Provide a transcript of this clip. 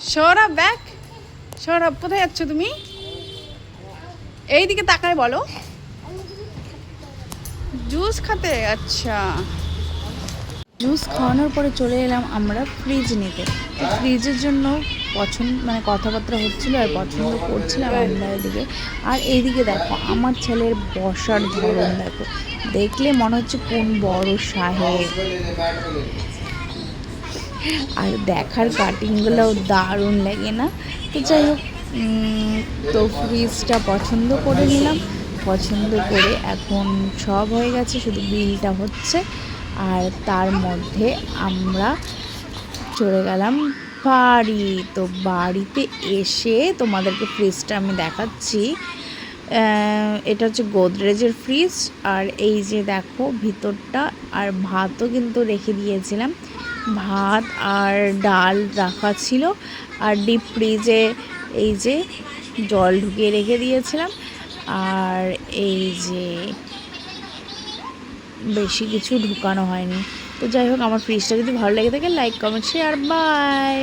Sourav back. Sourav কোথায় যাচ্ছ তুমি? এইদিকে তাকায় বলো। জুস খেতে? আচ্ছা, জুস খাওয়ানোর পরে চলে এলাম আমরা ফ্রিজ নিতে। তো ফ্রিজের জন্য কথাবার্তা হচ্ছিলো আর পছন্দ করছিলাম আমরা এদিকে। আর এইদিকে দেখো আমার ছেলের বসার ধরন দেখো, দেখলে মনে হচ্ছে কোন বড় সাহেব। আর দেখার কাটিংগুলোও দারুণ লাগে না? তো যাই হোক, তো ফ্রিজটা পছন্দ করে নিলাম। পছন্দ করে এখন সব হয়ে গেছে, শুধু বিলটা হচ্ছে। আর তার মধ্যে আমরা চলে গেলাম বাড়ি। তো বাড়িতে এসে তোমাদেরকে ফ্রিজটা আমি দেখাচ্ছি। এটা হচ্ছে গোদরেজের ফ্রিজ। আর এই যে দেখো ভিতরটা, আর ভাতও কিন্তু রেখে দিয়েছিলাম, ভাত আর ডাল রাখা ছিল। আর ডিপ ফ্রিজে এই যে জল ঢুকিয়ে রেখে দিয়েছিলাম। আর এই যে বেশি কিছু ঢুকানো হয়নি। তো যাই হোক, আমার ফ্রিজটা যদি ভালো লেগে থাকে লাইক কমেন্ট শেয়ার, বাই।